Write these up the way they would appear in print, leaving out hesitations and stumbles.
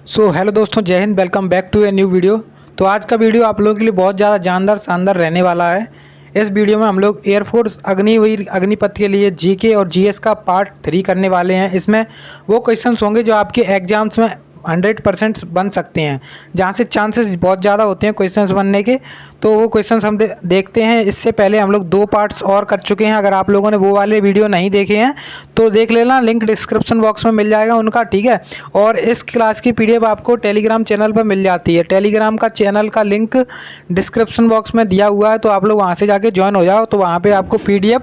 Hello दोस्तों, जय हिंद। Welcome back to a new video. तो आज का वीडियो आप लोगों के लिए बहुत ज़्यादा जानदार शानदार रहने वाला है। इस वीडियो में हम लोग एयरफोर्स अग्निवीर अग्निपथ के लिए जीके और जीएस का पार्ट 3 करने वाले हैं। इसमें वो क्वेश्चंस होंगे जो आपके एग्जाम्स में 100% बन सकते हैं, जहाँ से चांसेस बहुत ज़्यादा होते हैं क्वेश्चंस बनने के। तो वो क्वेश्चंस हम देखते हैं। इससे पहले हम लोग 2 पार्ट्स और कर चुके हैं। अगर आप लोगों ने वो वाले वीडियो नहीं देखे हैं तो देख लेना, लिंक डिस्क्रिप्शन बॉक्स में मिल जाएगा उनका, ठीक है। और इस क्लास की पीडीएफ आपको टेलीग्राम चैनल पर मिल जाती है। टेलीग्राम का चैनल का लिंक डिस्क्रिप्शन बॉक्स में दिया हुआ है, तो आप लोग वहाँ से जाके ज्वाइन हो जाओ। तो वहाँ पर आपको पीडीएफ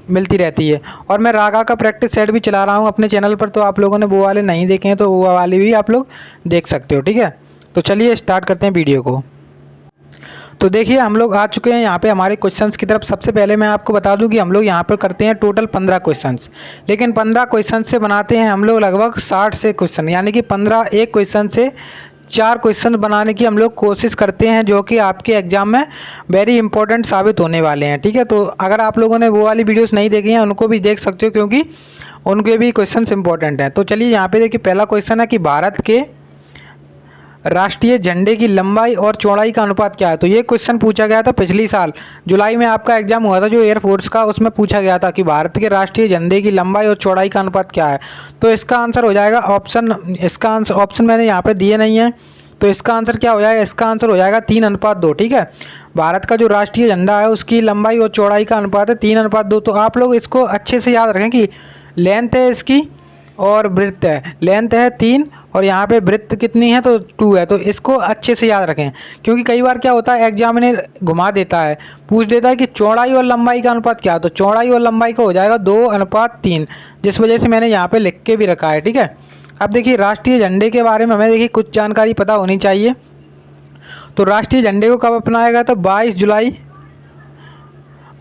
मिलती रहती है। और मैं रागा का प्रैक्टिस सेट भी चला रहा हूँ अपने चैनल पर, तो आप लोगों ने वो वाले नहीं देखे हैं तो वो वाले भी आप लोग देख सकते हो, ठीक है। तो चलिए स्टार्ट करते हैं वीडियो को। तो देखिए, हम लोग आ चुके हैं यहाँ पे हमारे क्वेश्चंस की तरफ। सबसे पहले मैं आपको बता दूं कि हम लोग यहाँ पर करते हैं टोटल 15 क्वेश्चंस, लेकिन 15 क्वेश्चन से बनाते हैं हम लोग लगभग 60 से क्वेश्चन, यानी कि 15 एक क्वेश्चन से 4 क्वेश्चन बनाने की हम लोग कोशिश करते हैं, जो कि आपके एग्जाम में वेरी इंपॉर्टेंट साबित होने वाले हैं, ठीक है। तो अगर आप लोगों ने वो वाली वीडियोस नहीं देखी हैं उनको भी देख सकते हो, क्योंकि उनके भी क्वेश्चंस इंपॉर्टेंट हैं। तो चलिए यहाँ पे देखिए, पहला क्वेश्चन है कि भारत के राष्ट्रीय झंडे की लंबाई और चौड़ाई का अनुपात क्या है। तो ये क्वेश्चन पूछा गया था पिछली साल जुलाई में, आपका एग्जाम हुआ था जो एयरफोर्स का, उसमें पूछा गया था कि भारत के राष्ट्रीय झंडे की लंबाई और चौड़ाई का अनुपात क्या है। तो इसका आंसर हो जाएगा ऑप्शन, इसका आंसर ऑप्शन मैंने यहाँ पे दिए नहीं है, तो इसका आंसर क्या हो जाएगा, इसका आंसर हो जाएगा 3:2, ठीक है। भारत का जो राष्ट्रीय झंडा है उसकी लंबाई और चौड़ाई का अनुपात है 3:2। तो आप लोग इसको अच्छे से याद रखें कि लेंथ है इसकी और ब्रेड्थ है। लेंथ है 3 और यहाँ पे ब्रेड्थ कितनी है, तो 2 है। तो इसको अच्छे से याद रखें, क्योंकि कई बार क्या होता है एग्जामिनर घुमा देता है, पूछ देता है कि चौड़ाई और लंबाई का अनुपात क्या है। तो चौड़ाई और लंबाई का हो जाएगा 2:3, जिस वजह से मैंने यहाँ पे लिख के भी रखा है, ठीक है। अब देखिए, राष्ट्रीय झंडे के बारे में हमें देखिए कुछ जानकारी पता होनी चाहिए। तो राष्ट्रीय झंडे को कब अपनाया गया था, 22 जुलाई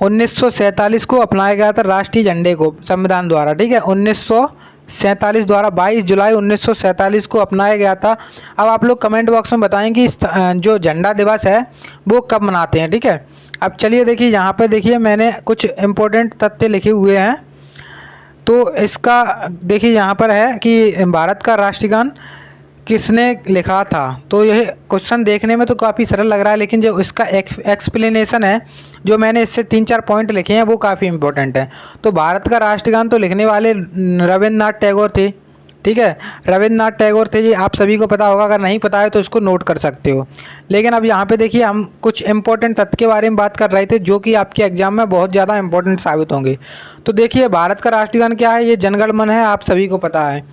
1947 को अपनाया गया था राष्ट्रीय झंडे को संविधान द्वारा, ठीक है। 1947 द्वारा 22 जुलाई 1947 को अपनाया गया था। अब आप लोग कमेंट बॉक्स में बताएं कि जो झंडा दिवस है वो कब मनाते हैं, ठीक है। अब चलिए देखिए, यहाँ पे देखिए मैंने कुछ इम्पोर्टेंट तथ्य लिखे हुए हैं। तो इसका देखिए यहाँ पर है कि भारत का राष्ट्रगान किसने लिखा था। तो यह क्वेश्चन देखने में तो काफ़ी सरल लग रहा है, लेकिन जो इसका एक्सप्लेनेशन है, जो मैंने इससे 3-4 पॉइंट लिखे हैं वो काफ़ी इंपॉर्टेंट है। तो भारत का राष्ट्रगान तो लिखने वाले रविंद्रनाथ टैगोर थे, ठीक है। रविंद्रनाथ टैगोर थे जी, आप सभी को पता होगा, अगर नहीं पता है तो इसको नोट कर सकते हो। लेकिन अब यहाँ पे देखिए, हम कुछ इंपॉर्टेंट तथ्य के बारे में बात कर रहे थे जो कि आपके एग्जाम में बहुत ज़्यादा इंपॉर्टेंट साबित होंगे। तो देखिए, भारत का राष्ट्रगान क्या है, ये जनगण मन है, आप सभी को पता है।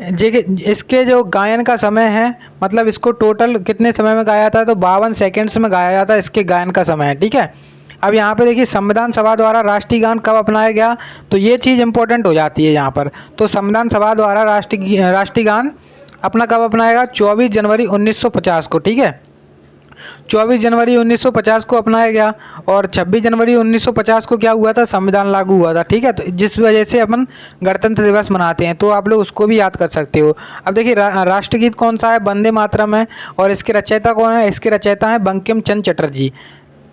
इसके जो गायन का समय है, मतलब इसको टोटल कितने समय में गाया था, तो 52 सेकेंड्स में गाया जाता है, इसके गायन का समय है, ठीक है। अब यहाँ पे देखिए, संविधान सभा द्वारा राष्ट्रीय गान कब अपनाया गया, तो ये चीज़ इंपॉर्टेंट हो जाती है यहाँ पर। तो संविधान सभा द्वारा राष्ट्रीय गान अपना कब अपनाया गया, 24 जनवरी 1950 को, ठीक है। 24 जनवरी 1950 को अपनाया गया। और 26 जनवरी 1950 को क्या हुआ था, संविधान लागू हुआ था, ठीक है। तो जिस वजह से अपन गणतंत्र दिवस मनाते हैं, तो आप लोग उसको भी याद कर सकते हो। अब देखिए, राष्ट्रगीत कौन सा है, वंदे मातरम है। और इसके रचयिता कौन है, इसके रचयिता हैं बंकिम चंद्र चटर्जी।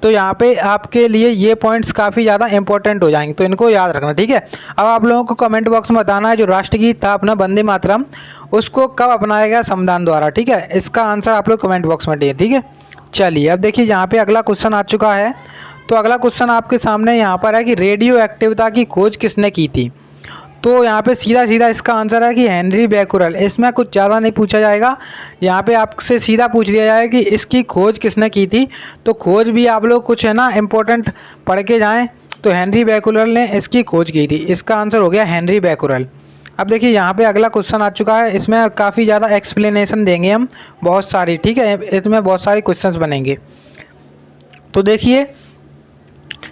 तो यहाँ पे आपके लिए ये पॉइंट्स काफ़ी ज़्यादा इंपॉर्टेंट हो जाएंगे, तो इनको याद रखना, ठीक है। अब आप लोगों को कमेंट बॉक्स में बताना है जो राष्ट्रगीत था अपना वंदे मातरम, उसको कब अपनाया गया संविधान द्वारा, ठीक है। इसका आंसर आप लोग कमेंट बॉक्स में दिए, ठीक है। चलिए, अब देखिए यहाँ पे अगला क्वेश्चन आ चुका है। तो अगला क्वेश्चन आपके सामने यहाँ पर है कि रेडियो एक्टिविटी की खोज किसने की थी। तो यहाँ पे सीधा सीधा इसका आंसर है कि हेनरी बैकुरल। इसमें कुछ ज़्यादा नहीं पूछा जाएगा, यहाँ पे आपसे सीधा पूछ लिया जाए कि इसकी खोज किसने की थी। तो खोज भी आप लोग कुछ है ना इम्पोर्टेंट पढ़ के जाएं। तो हेनरी बैकुरल ने इसकी खोज की थी, इसका आंसर हो गया हेनरी बैकुरल। अब देखिए, यहाँ पे अगला क्वेश्चन आ चुका है। इसमें काफ़ी ज़्यादा एक्सप्लेनेशन देंगे हम, बहुत सारी, ठीक है। इसमें बहुत सारे क्वेश्चंस बनेंगे। तो देखिए,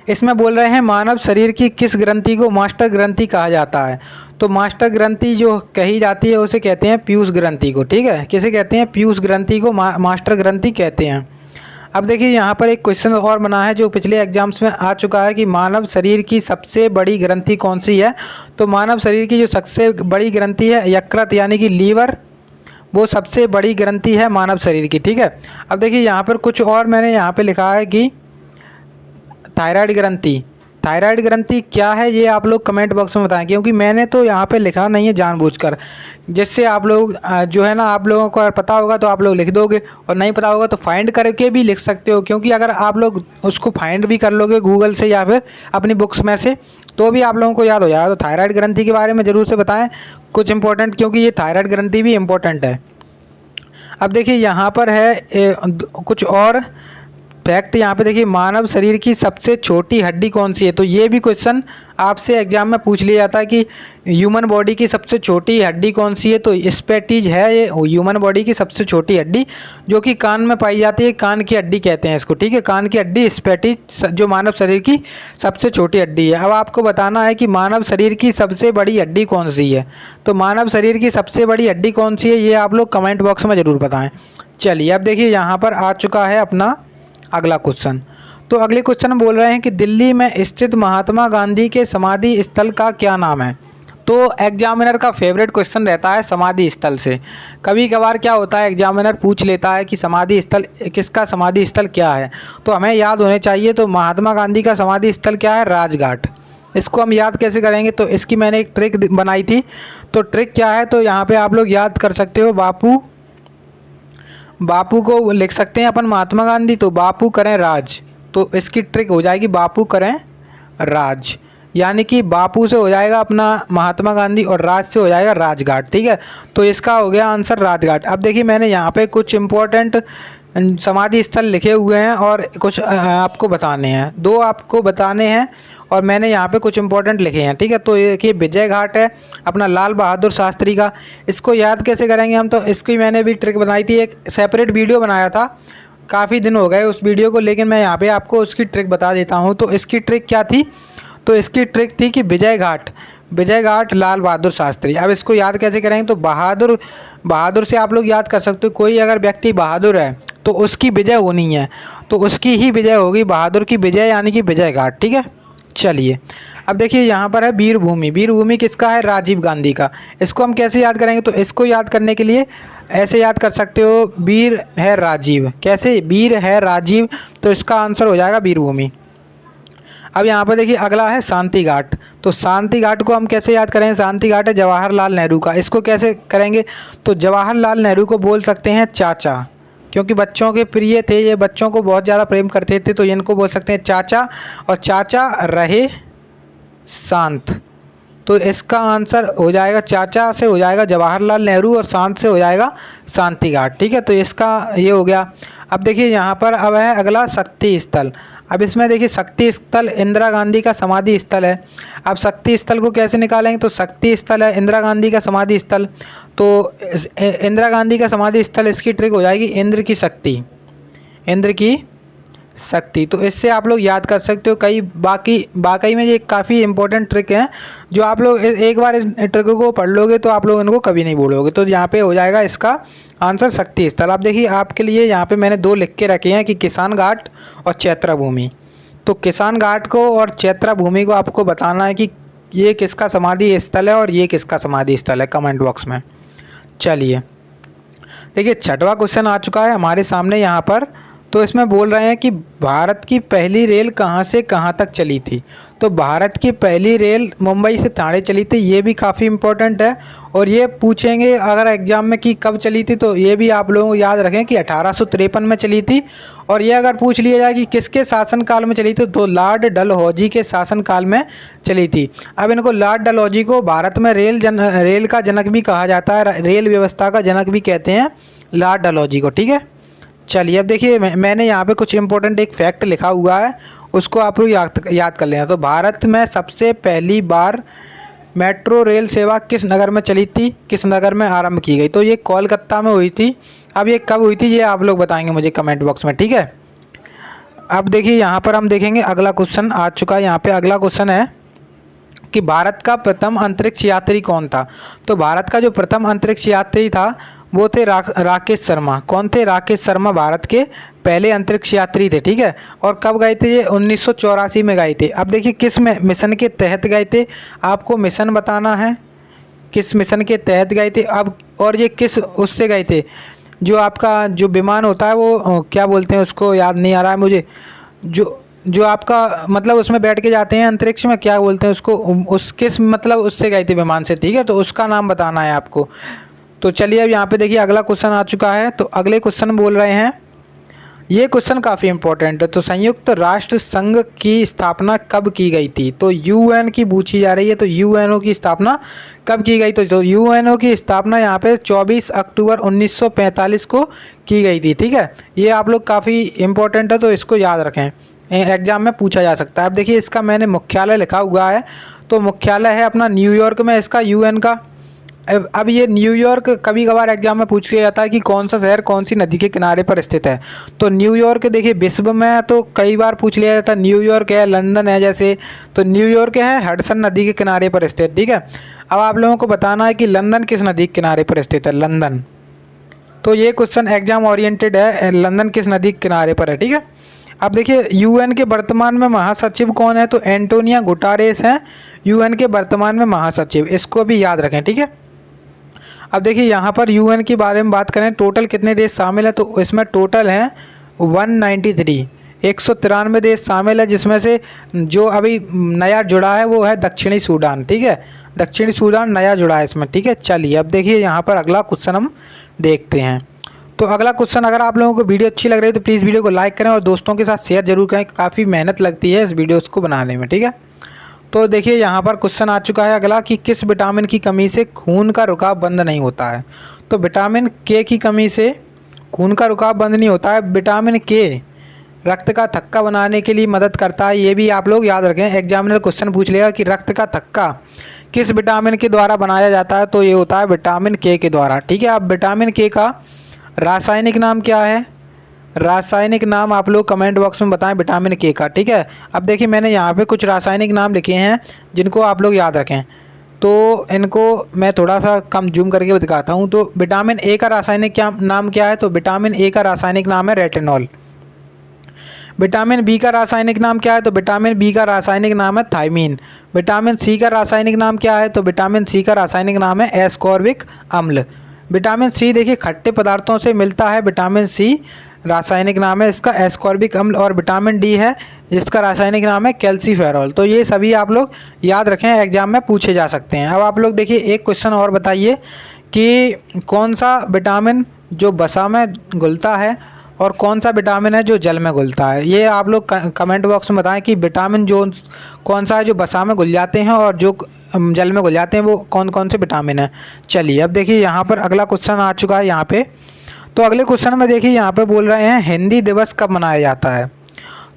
इसमें बोल रहे हैं मानव शरीर की किस ग्रंथि को मास्टर ग्रंथि कहा जाता है। तो मास्टर ग्रंथि जो कही जाती है उसे कहते हैं पीयूष ग्रंथि को, ठीक है। किसे कहते हैं, पीयूष ग्रंथि को मास्टर ग्रंथि कहते हैं। अब देखिए, यहाँ पर एक क्वेश्चन और बना है जो पिछले एग्जाम्स में आ चुका है कि मानव शरीर की सबसे बड़ी ग्रंथि कौन सी है। तो मानव शरीर की जो सबसे बड़ी ग्रंथि है यकृत, यानी कि लीवर, वो सबसे बड़ी ग्रंथि है मानव शरीर की, ठीक है। अब देखिए, यहाँ पर कुछ और मैंने यहाँ पर लिखा है कि थायराइड ग्रंथि, थायराइड ग्रंथि क्या है ये आप लोग कमेंट बॉक्स में बताएं, क्योंकि मैंने तो यहाँ पे लिखा नहीं है जानबूझकर, जिससे आप लोग जो है ना, आप लोगों को अगर पता होगा तो आप लोग लिख दोगे, और नहीं पता होगा तो फाइंड करके भी लिख सकते हो, क्योंकि अगर आप लोग उसको फाइंड भी कर लोगे गूगल से या फिर अपनी बुक्स में से, तो भी आप लोगों को याद हो जाएगा। तो थायराइड ग्रंथि के बारे में ज़रूर से बताएँ कुछ इंपॉर्टेंट, क्योंकि ये थायराइड ग्रंथि भी इम्पोर्टेंट है। अब देखिए यहाँ पर है कुछ और फैक्ट। यहाँ पे देखिए, मानव शरीर की सबसे छोटी हड्डी कौन सी है? तो ये भी क्वेश्चन आपसे एग्जाम में पूछ लिया जाता है कि ह्यूमन बॉडी की सबसे छोटी हड्डी कौन सी है? तो स्पेटिज है ये ह्यूमन बॉडी की सबसे छोटी हड्डी, जो कि कान में पाई जाती है। कान की हड्डी कहते हैं इसको, ठीक है। कान की हड्डी स्पेटिज जो मानव शरीर की सबसे छोटी हड्डी है। अब आपको बताना है कि मानव शरीर की सबसे बड़ी हड्डी कौन सी है। तो मानव शरीर की सबसे बड़ी हड्डी कौन सी है, ये आप लोग कमेंट बॉक्स में ज़रूर बताएँ। चलिए अब देखिए, यहाँ पर आ चुका है अपना अगला क्वेश्चन। तो अगले क्वेश्चन में बोल रहे हैं कि दिल्ली में स्थित महात्मा गांधी के समाधि स्थल का क्या नाम है? तो एग्जामिनर का फेवरेट क्वेश्चन रहता है समाधि स्थल से। कभी कभार क्या होता है, एग्जामिनर पूछ लेता है कि समाधि स्थल किसका समाधि स्थल क्या है, तो हमें याद होने चाहिए। तो महात्मा गांधी का समाधि स्थल क्या है? राजघाट। इसको हम याद कैसे करेंगे? तो इसकी मैंने एक ट्रिक बनाई थी। तो ट्रिक क्या है, तो यहाँ पे आप लोग याद कर सकते हो, बापू को लिख सकते हैं अपन महात्मा गांधी, तो बापू करें राज। तो इसकी ट्रिक हो जाएगी बापू करें राज, यानी कि बापू से हो जाएगा अपना महात्मा गांधी और राज से हो जाएगा राजघाट, ठीक है। तो इसका हो गया आंसर राजघाट। अब देखिए, मैंने यहाँ पे कुछ इम्पोर्टेंट समाधि स्थल लिखे हुए हैं और कुछ आपको बताने हैं, 2 आपको बताने हैं, और मैंने यहाँ पे कुछ इंपॉर्टेंट लिखे हैं, ठीक है। तो ये देखिए, विजय घाट है अपना लाल बहादुर शास्त्री का। इसको याद कैसे करेंगे हम? तो इसकी मैंने भी ट्रिक बनाई थी, एक सेपरेट वीडियो बनाया था, काफ़ी दिन हो गए उस वीडियो को, लेकिन मैं यहाँ पे आपको उसकी ट्रिक बता देता हूँ। तो इसकी ट्रिक क्या थी? तो इसकी ट्रिक थी कि विजय घाट लाल बहादुर शास्त्री। अब इसको याद कैसे करेंगे? तो बहादुर से आप लोग याद कर सकते हो, कोई अगर व्यक्ति बहादुर है तो उसकी विजय होनी है, तो उसकी ही विजय होगी, बहादुर की विजय, यानी कि विजय घाट, ठीक है। चलिए अब देखिए, यहाँ पर है वीरभूमि किसका है? राजीव गांधी का। इसको हम कैसे याद करेंगे? तो इसको याद करने के लिए ऐसे याद कर सकते हो, वीर है राजीव। कैसे? वीर है राजीव, तो इसका आंसर हो जाएगा वीरभूमि। अब यहाँ पर देखिए, अगला है शांति घाट। तो शांति घाट को हम कैसे याद करेंगे? शांति घाट है जवाहरलाल नेहरू का। इसको कैसे करेंगे? तो जवाहरलाल नेहरू को बोल सकते हैं चाचा, क्योंकि बच्चों के प्रिय थे ये, बच्चों को बहुत ज़्यादा प्रेम करते थे, तो इनको बोल सकते हैं चाचा, और चाचा रहे शांत। तो इसका आंसर हो जाएगा, चाचा से हो जाएगा जवाहरलाल नेहरू और शांत से हो जाएगा शांति घाट, ठीक है। तो इसका ये हो गया। अब देखिए, यहाँ पर अब है अगला शक्ति स्थल। अब इसमें देखिए, शक्ति स्थल इंदिरा गांधी का समाधि स्थल है। अब शक्ति स्थल को कैसे निकालेंगे? तो शक्ति स्थल है इंदिरा गांधी का समाधि स्थल, तो इंदिरा गांधी का समाधि स्थल, इसकी ट्रिक हो जाएगी इंद्र की शक्ति। तो इससे आप लोग याद कर सकते हो। बाकी में ये काफ़ी इंपॉर्टेंट ट्रिक है, जो आप लोग एक बार इस ट्रिक को पढ़ लोगे तो आप लोग इनको कभी नहीं भूलोगे। तो यहाँ पे हो जाएगा इसका आंसर शक्ति स्थल। आप देखिए, आपके लिए यहाँ पे मैंने 2 लिख के रखे हैं कि किसान घाट और चैत्रा भूमि। तो किसान घाट को और चैत्रा भूमि को आपको बताना है कि ये किसका समाधि स्थल है और ये किसका समाधि स्थल है, कमेंट बॉक्स में। चलिए देखिए, 6वां क्वेश्चन आ चुका है हमारे सामने यहाँ पर। तो इसमें बोल रहे हैं कि भारत की पहली रेल कहाँ से कहाँ तक चली थी? तो भारत की पहली रेल मुंबई से ठाणे चली थी। ये भी काफ़ी इम्पोर्टेंट है, और ये पूछेंगे अगर एग्जाम में कि कब चली थी, तो ये भी आप लोगों को याद रखें कि 1853 में चली थी। और ये अगर पूछ लिया जाए कि किसके शासनकाल में चली थी, तो लॉर्ड डलहौजी के शासनकाल में चली थी। अब इनको लॉर्ड डलहौजी को भारत में रेल का जनक भी कहा जाता है, रेल व्यवस्था का जनक भी कहते हैं लॉर्ड डलहौजी को, ठीक है। चलिए अब देखिए, मैंने यहाँ पे कुछ इंपॉर्टेंट एक फैक्ट लिखा हुआ है, उसको आप लोग याद कर लेना। तो भारत में सबसे पहली बार मेट्रो रेल सेवा किस नगर में चली थी, किस नगर में आरंभ की गई? तो ये कोलकाता में हुई थी। अब ये कब हुई थी, ये आप लोग बताएंगे मुझे कमेंट बॉक्स में, ठीक है। अब देखिए, यहाँ पर हम देखेंगे अगला क्वेश्चन आ चुका है। यहाँ पे अगला क्वेश्चन है कि भारत का प्रथम अंतरिक्ष यात्री कौन था? तो भारत का जो प्रथम अंतरिक्ष यात्री था वो थे राकेश शर्मा। कौन थे? राकेश शर्मा भारत के पहले अंतरिक्ष यात्री थे, ठीक है। और कब गए थे? ये 1984 में गए थे। अब देखिए, किस मिशन के तहत गए थे, आपको मिशन बताना है, किस मिशन के तहत गए थे। अब और ये किस उससे गए थे, जो आपका जो विमान होता है वो क्या बोलते हैं उसको, याद नहीं आ रहा है मुझे, जो आपका मतलब उसमें बैठ के जाते हैं अंतरिक्ष में, क्या बोलते हैं उसको, उस किस मतलब उससे गए थे विमान से, ठीक है, तो उसका नाम बताना है आपको। तो चलिए अब यहाँ पे देखिए अगला क्वेश्चन आ चुका है। तो अगले क्वेश्चन बोल रहे हैं, ये क्वेश्चन काफ़ी इंपॉर्टेंट है। तो संयुक्त राष्ट्र संघ की स्थापना कब की गई थी? तो यूएन की पूछी जा रही है। तो यूएनओ की स्थापना कब की गई? तो यूएनओ की स्थापना यहाँ पे 24 अक्टूबर 1945 को की गई थी, ठीक है। ये आप लोग काफ़ी इंपॉर्टेंट है, तो इसको याद रखें, एग्जाम में पूछा जा सकता है। अब देखिए इसका मैंने मुख्यालय लिखा हुआ है। तो मुख्यालय है अपना न्यूयॉर्क में इसका, यूएन का। अब ये न्यूयॉर्क कभी कभार एग्जाम में पूछ लिया जाता है कि कौन सा शहर कौन सी नदी के किनारे पर स्थित है। तो न्यूयॉर्क देखिए विश्व में तो कई बार पूछ लिया जाता है, न्यूयॉर्क है, लंदन है जैसे, तो न्यूयॉर्क है हडसन नदी के किनारे पर स्थित, ठीक है। अब आप लोगों को बताना है कि लंदन किस नदी के किनारे पर स्थित है, लंदन। तो ये क्वेश्चन एग्जाम ओरिएंटेड है, लंदन किस नदी के किनारे पर है, ठीक है। अब देखिए यूएन के वर्तमान में महासचिव कौन है? तो एंटोनियो गुटेरेस हैं यूएन के वर्तमान में महासचिव, इसको भी याद रखें, ठीक है। अब देखिए यहाँ पर यूएन के बारे में बात करें, टोटल कितने देश शामिल हैं? तो इसमें टोटल हैं 193, 193 देश शामिल है, जिसमें से जो अभी नया जुड़ा है वो है दक्षिणी सूडान, ठीक है। दक्षिणी सूडान नया जुड़ा है इसमें, ठीक है। चलिए अब देखिए यहाँ पर अगला क्वेश्चन हम देखते हैं। तो अगला क्वेश्चन, अगर आप लोगों को वीडियो अच्छी लग रही है तो प्लीज़ वीडियो को लाइक करें और दोस्तों के साथ शेयर जरूर करें, काफ़ी मेहनत लगती है इस वीडियोज़ को बनाने में, ठीक है। तो देखिए यहाँ पर क्वेश्चन आ चुका है अगला कि किस विटामिन की कमी से खून का रुकाव बंद नहीं होता है? तो विटामिन के की कमी से खून का रुकाव बंद नहीं होता है। विटामिन के रक्त का थक्का बनाने के लिए मदद करता है, ये भी आप लोग याद रखें। एग्जामिनर क्वेश्चन पूछ लेगा कि रक्त का थक्का किस विटामिन के द्वारा बनाया जाता है? तो ये होता है विटामिन के द्वारा, ठीक है। अब विटामिन के का रासायनिक नाम क्या है? रासायनिक नाम आप लोग कमेंट बॉक्स में बताएं विटामिन के का, ठीक है। अब देखिए मैंने यहाँ पे कुछ रासायनिक नाम लिखे हैं जिनको आप लोग याद रखें, तो इनको मैं थोड़ा सा कम जूम करके दिखाता हूँ। तो विटामिन ए का रासायनिक नाम क्या है? तो विटामिन ए का रासायनिक नाम है रेटिनॉल। विटामिन बी का रासायनिक नाम क्या है? तो विटामिन बी का रासायनिक नाम है थायमीन। विटामिन सी का रासायनिक नाम क्या है? तो विटामिन सी का रासायनिक नाम है एस्कॉर्बिक अम्ल। विटामिन सी देखिए खट्टे पदार्थों से मिलता है, विटामिन सी रासायनिक नाम है इसका एस्कॉर्बिक अम्ल। और विटामिन डी है जिसका रासायनिक नाम है कैल्सीफेरॉल। तो ये सभी आप लोग याद रखें, एग्जाम में पूछे जा सकते हैं। अब आप लोग देखिए एक क्वेश्चन और बताइए कि कौन सा विटामिन जो वसा में घुलता है और कौन सा विटामिन है जो जल में घुलता है? ये आप लोग कमेंट बॉक्स में बताएं कि विटामिन जो कौन सा है जो वसा में घुल जाते हैं और जो जल में घुल जाते हैं वो कौन कौन से विटामिन है। चलिए अब देखिए यहाँ पर अगला क्वेश्चन आ चुका है यहाँ पे। तो अगले क्वेश्चन में देखिए यहाँ पे बोल रहे हैं हिंदी दिवस कब मनाया जाता है?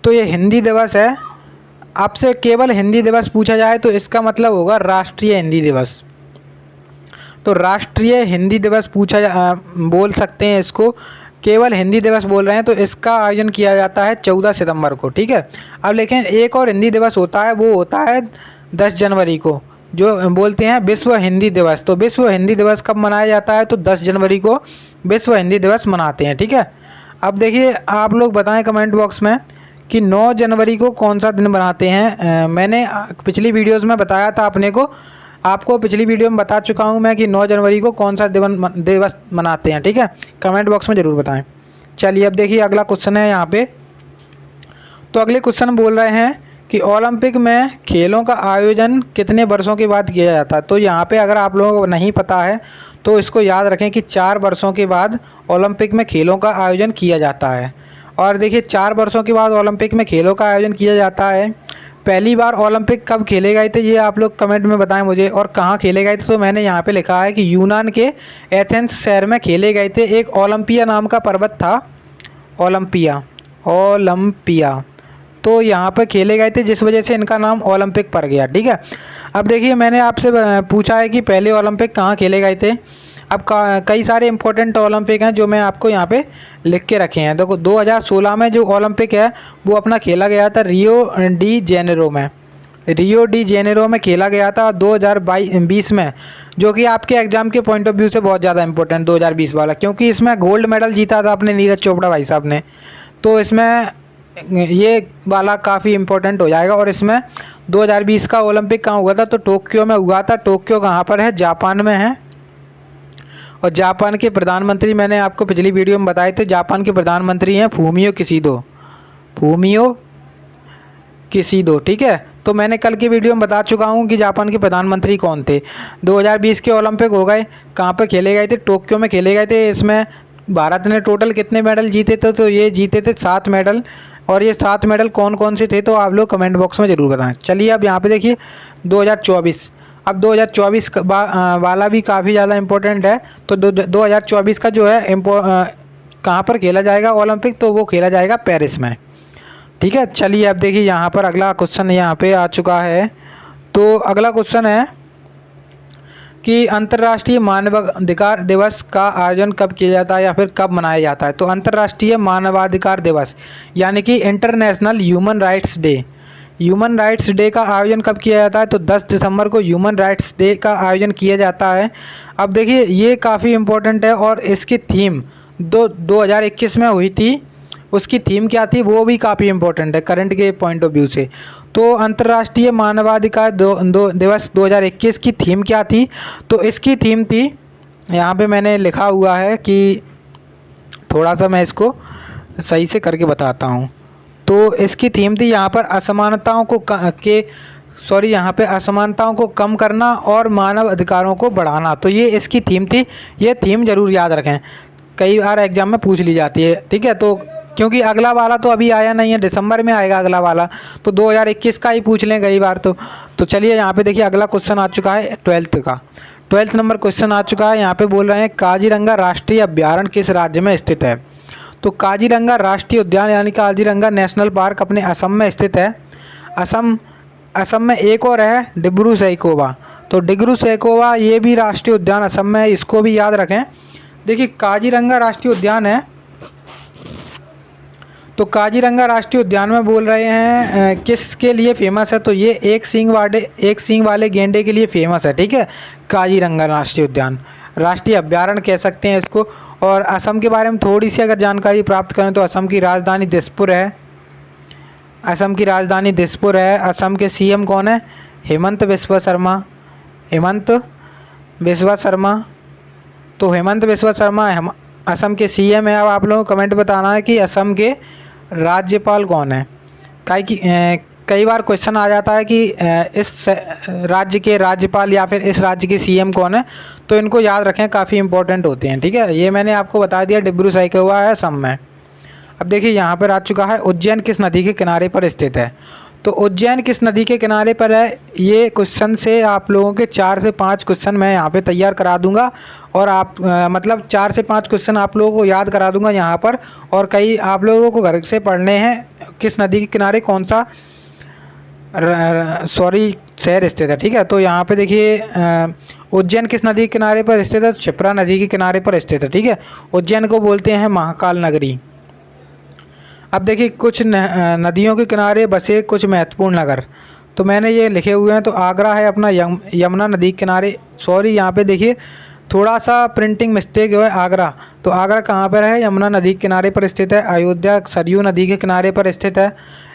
तो ये हिंदी दिवस है। आपसे केवल हिंदी दिवस पूछा जाए तो इसका मतलब होगा राष्ट्रीय हिंदी दिवस। तो राष्ट्रीय हिंदी दिवस बोल सकते हैं इसको, केवल हिंदी दिवस बोल रहे हैं। तो इसका आयोजन किया जाता है 14 सितंबर को, ठीक है। अब लेकिन एक और हिंदी दिवस होता है, वो होता है 10 जनवरी को, जो बोलते हैं विश्व हिंदी दिवस। तो विश्व हिंदी दिवस कब मनाया जाता है? तो 10 जनवरी को विश्व हिंदी दिवस मनाते हैं, ठीक है। अब देखिए आप लोग बताएं कमेंट बॉक्स में कि 9 जनवरी को कौन सा दिन मनाते हैं। मैंने पिछली वीडियोस में बताया था आपको पिछली वीडियो में बता चुका हूं मैं कि 9 जनवरी को कौन सा दिवस मनाते हैं, ठीक है। कमेंट बॉक्स में ज़रूर बताएं। चलिए अब देखिए अगला क्वेश्चन है यहाँ पे। तो अगले क्वेश्चन बोल रहे हैं कि ओलंपिक में खेलों का आयोजन कितने वर्षों के बाद किया जाता है? तो यहाँ पे अगर आप लोगों को नहीं पता है तो इसको याद रखें कि 4 वर्षों के बाद ओलंपिक में खेलों का आयोजन किया जाता है। और देखिए 4 वर्षों के बाद ओलंपिक में खेलों का आयोजन किया जाता है। पहली बार ओलंपिक कब खेले गए थे ये आप लोग कमेंट में बताएं मुझे, और कहाँ खेले गए थे? तो मैंने यहाँ पे लिखा है कि यूनान के एथेंस शहर में खेले गए थे। एक ओलंपिया नाम का पर्वत था, ओलंपिया। तो यहाँ पर खेले गए थे जिस वजह से इनका नाम ओलंपिक पड़ गया, ठीक है। अब देखिए मैंने आपसे पूछा है कि पहले ओलंपिक कहाँ खेले गए थे। अब कई सारे इंपॉर्टेंट ओलंपिक हैं जो मैं आपको यहाँ पे लिख के रखे हैं। देखो 2016 में जो ओलंपिक है वो अपना खेला गया था रियो डी जेनेरो में खेला गया था। 2020 में, जो कि आपके एग्जाम के पॉइंट ऑफ व्यू से बहुत ज़्यादा इंपॉर्टेंट 2020 वाला, क्योंकि इसमें गोल्ड मेडल जीता था अपने नीरज चोपड़ा भाई साहब ने। तो इसमें ये वाला काफ़ी इम्पोर्टेंट हो जाएगा। और इसमें 2020 का ओलंपिक कहाँ हुआ था? तो टोक्यो में हुआ था। टोक्यो कहाँ पर है? जापान में है। और जापान के प्रधानमंत्री मैंने आपको पिछली वीडियो में बताए थे, जापान के प्रधानमंत्री हैं फूमियो किसी दो, ठीक है। तो मैंने कल की वीडियो में बता चुका हूँ कि जापान के प्रधानमंत्री कौन थे। 2020 के ओलंपिक हो गए, कहाँ पे खेले गए थे? टोक्यो में खेले गए थे। इसमें भारत ने टोटल कितने मेडल जीते थे? तो ये जीते थे 7 मेडल। और ये 7 मेडल कौन कौन से थे तो आप लोग कमेंट बॉक्स में ज़रूर बताएं। चलिए अब यहाँ पे देखिए 2024। अब 2024 वाला भी काफ़ी ज़्यादा इम्पोर्टेंट है। तो 2024 का जो है कहाँ पर खेला जाएगा ओलंपिक? तो वो खेला जाएगा पेरिस में, ठीक है। चलिए अब देखिए यहाँ पर अगला क्वेश्चन यहाँ पे आ चुका है। तो अगला क्वेश्चन है कि अंतर्राष्ट्रीय मानवाधिकार दिवस का आयोजन कब किया जाता है या फिर कब मनाया जाता है? तो अंतर्राष्ट्रीय मानवाधिकार दिवस यानी कि international human rights day, human rights day का आयोजन कब किया जाता है? तो 10 दिसंबर को ह्यूमन राइट्स डे का आयोजन किया जाता है। अब देखिए ये काफ़ी इम्पोर्टेंट है और इसकी थीम 2021 में हुई थी। उसकी थीम क्या थी वो भी काफ़ी इम्पोर्टेंट है करंट के पॉइंट ऑफ व्यू से। तो अंतर्राष्ट्रीय मानवाधिकार दिवस 2021 की थीम क्या थी? तो इसकी थीम थी, यहाँ पे मैंने लिखा हुआ है कि थोड़ा सा मैं इसको सही से करके बताता हूँ। तो इसकी थीम थी यहाँ पर यहाँ पे असमानताओं को कम करना और मानव अधिकारों को बढ़ाना। तो ये इसकी थीम थी। ये थीम ज़रूर याद रखें, कई बार एग्जाम में पूछ ली जाती है, ठीक है। तो क्योंकि अगला वाला तो अभी आया नहीं है, दिसंबर में आएगा अगला वाला, तो 2021 का ही पूछ लें कई बार। तो चलिए यहाँ पे देखिए अगला क्वेश्चन आ चुका है 12th नंबर क्वेश्चन आ चुका है। यहाँ पे बोल रहे हैं काजीरंगा राष्ट्रीय अभ्यारण्य किस राज्य में स्थित है? तो काजीरंगा राष्ट्रीय उद्यान यानी काजीरंगा नेशनल पार्क अपने असम में स्थित है। असम में एक और है डिब्रू सैखोवा। तो डिब्रू सैखोवा ये भी राष्ट्रीय उद्यान असम में है, इसको भी याद रखें। देखिए काजीरंगा राष्ट्रीय उद्यान है, तो काजीरंगा राष्ट्रीय उद्यान में बोल रहे हैं किसके लिए फेमस है? तो ये एक सींग वाले गेंडे के लिए फेमस है, ठीक है। काजीरंगा राष्ट्रीय उद्यान, राष्ट्रीय अभ्यारण्य कह सकते हैं इसको। और असम के बारे में थोड़ी सी अगर जानकारी प्राप्त करें तो असम की राजधानी दिसपुर है। असम की राजधानी दिसपुर है। असम के सीएम कौन है? हेमंत बिस्वा शर्मा। तो हेमंत बिस्वा शर्मा असम के सीएम है। अब आप लोगों को कमेंट बताना है कि असम के राज्यपाल कौन है। कई बार क्वेश्चन आ जाता है कि इस राज्य के राज्यपाल या फिर इस राज्य के सीएम कौन है, तो इनको याद रखें, काफ़ी इंपॉर्टेंट होते हैं, ठीक है। ये मैंने आपको बता दिया डिब्रू सैखोवा है असम में। अब देखिए यहाँ पर आ चुका है उज्जैन किस नदी के किनारे पर स्थित है? तो उज्जैन किस नदी के किनारे पर है? ये क्वेश्चन से आप लोगों के 4 से 5 क्वेश्चन मैं यहाँ पे तैयार करा दूंगा और आप मतलब 4 से 5 क्वेश्चन आप लोगों को याद करा दूंगा यहाँ पर। और कई आप लोगों को घर से पढ़ने हैं किस नदी के किनारे कौन सा शहर स्थित है, ठीक है। तो यहाँ पे देखिए उज्जैन किस नदी के किनारे पर स्थित है? क्षिप्रा नदी के किनारे पर स्थित है, ठीक है। उज्जैन को बोलते हैं महाकाल नगरी। अब देखिए कुछ नदियों के किनारे बसे कुछ महत्वपूर्ण नगर, तो मैंने ये लिखे हुए हैं। तो आगरा है अपना यमुना नदी के किनारे, यहाँ पे देखिए थोड़ा सा प्रिंटिंग मिस्टेक है, आगरा। तो आगरा कहाँ पर है? यमुना नदी के किनारे पर स्थित है। अयोध्या सरयू नदी के किनारे पर स्थित है।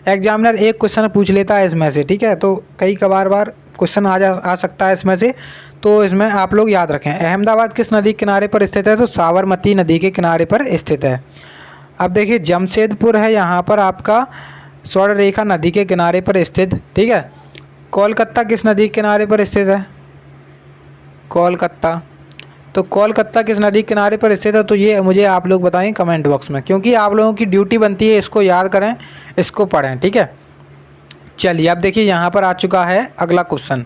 एग्जामिनर एक क्वेश्चन पूछ लेता है इसमें से, ठीक है। तो कई बार क्वेश्चन आ सकता है इसमें से, तो इसमें आप लोग याद रखें। अहमदाबाद किस नदी के किनारे पर स्थित है? तो साबरमती नदी के किनारे पर स्थित है। अब देखिए जमशेदपुर है यहाँ पर आपका स्वर्णरेखा नदी के किनारे पर स्थित, ठीक है। कोलकाता किस नदी के किनारे पर स्थित है? कोलकाता, तो कोलकाता किस नदी के किनारे पर स्थित है? तो ये मुझे आप लोग बताएं कमेंट बॉक्स में, क्योंकि आप लोगों की ड्यूटी बनती है इसको याद करें, इसको पढ़ें, ठीक है। चलिए अब देखिए यहाँ पर आ चुका है अगला क्वेश्चन।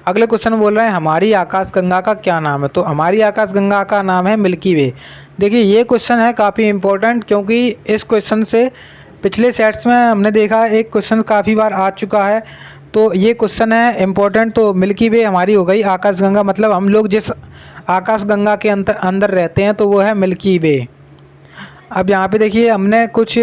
अगले क्वेश्चन बोल रहे हैं हमारी आकाशगंगा का क्या नाम है? तो हमारी आकाशगंगा का नाम है मिल्की वे। देखिए ये क्वेश्चन है काफ़ी इम्पोर्टेंट, क्योंकि इस क्वेश्चन से पिछले सेट्स में हमने देखा एक क्वेश्चन काफ़ी बार आ चुका है। तो ये क्वेश्चन है इम्पोर्टेंट। तो मिल्की वे हमारी हो गई आकाशगंगा, मतलब हम लोग जिस आकाशगंगा के अंदर रहते हैं तो वो है मिल्की वे। अब यहाँ पे देखिए हमने कुछ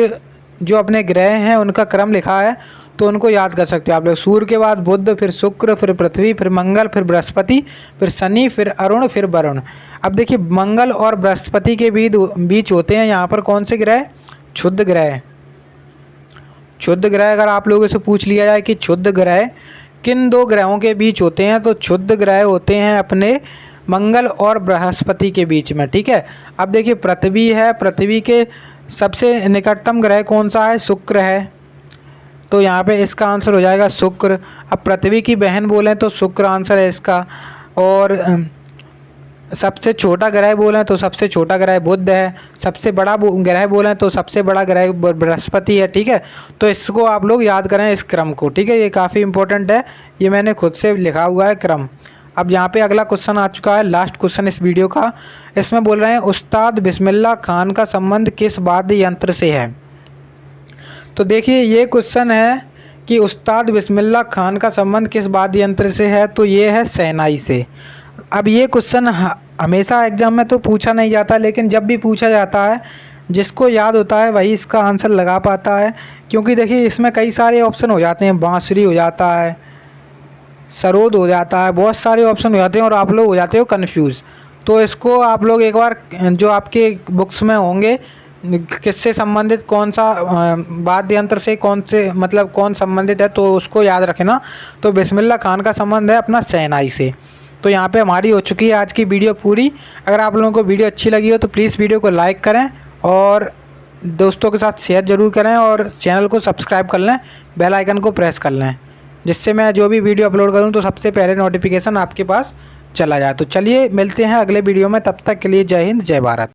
जो अपने ग्रह हैं उनका क्रम लिखा है, तो उनको याद कर सकते हो आप लोग। सूर्य के बाद बुध, फिर शुक्र, फिर पृथ्वी, फिर मंगल, फिर बृहस्पति, फिर शनि, फिर अरुण, फिर वरुण। अब देखिए मंगल और बृहस्पति के बीच होते हैं यहाँ पर कौन से ग्रह? क्षुद्ध ग्रह। क्षुद्ध ग्रह अगर आप लोगों से पूछ लिया जाए कि क्षुद्ध ग्रह किन 2 ग्रहों के बीच होते हैं, तो क्षुद्ध ग्रह होते हैं अपने मंगल और बृहस्पति के बीच में, ठीक है। अब देखिए पृथ्वी है, पृथ्वी के सबसे निकटतम ग्रह कौन सा है? शुक्र है। तो यहाँ पे इसका आंसर हो जाएगा शुक्र। अब पृथ्वी की बहन बोलें तो शुक्र आंसर है इसका। और सबसे छोटा ग्रह बोलें तो सबसे छोटा ग्रह बुध है। सबसे बड़ा ग्रह बोलें तो सबसे बड़ा ग्रह बृहस्पति है, ठीक है। तो इसको आप लोग याद करें, इस क्रम को, ठीक है। ये काफ़ी इंपॉर्टेंट है, ये मैंने खुद से लिखा हुआ है क्रम। अब यहाँ पे अगला क्वेश्चन आ चुका है, लास्ट क्वेश्चन इस वीडियो का। इसमें बोल रहे हैं उस्ताद बिस्मिल्लाह खान का संबंध किस वाद्य यंत्र से है। तो देखिए ये क्वेश्चन है कि उस्ताद बिस्मिल्लाह खान का संबंध किस वाद्य यंत्र से है, तो ये है शहनाई से। अब ये क्वेश्चन हमेशा एग्जाम में तो पूछा नहीं जाता, लेकिन जब भी पूछा जाता है जिसको याद होता है वही इसका आंसर लगा पाता है। क्योंकि देखिए इसमें कई सारे ऑप्शन हो जाते हैं, बांसुरी हो जाता है, सरोद हो जाता है, बहुत सारे ऑप्शन हो जाते हैं और आप लोग हो जाते हो कन्फ्यूज़। तो इसको आप लोग एक बार जो आपके बुक्स में होंगे किससे संबंधित, कौन सा वाद्य यंत्र से कौन से मतलब कौन संबंधित है, तो उसको याद रखना। तो बिस्मिल्लाह खान का संबंध है अपना शहनाई से। तो यहाँ पे हमारी हो चुकी है आज की वीडियो पूरी। अगर आप लोगों को वीडियो अच्छी लगी हो तो प्लीज़ वीडियो को लाइक करें और दोस्तों के साथ शेयर ज़रूर करें और चैनल को सब्सक्राइब कर लें, बेल आइकन को प्रेस कर लें, जिससे मैं जो भी वीडियो अपलोड करूँ तो सबसे पहले नोटिफिकेशन आपके पास चला जाए। तो चलिए मिलते हैं अगले वीडियो में, तब तक के लिए जय हिंद जय भारत।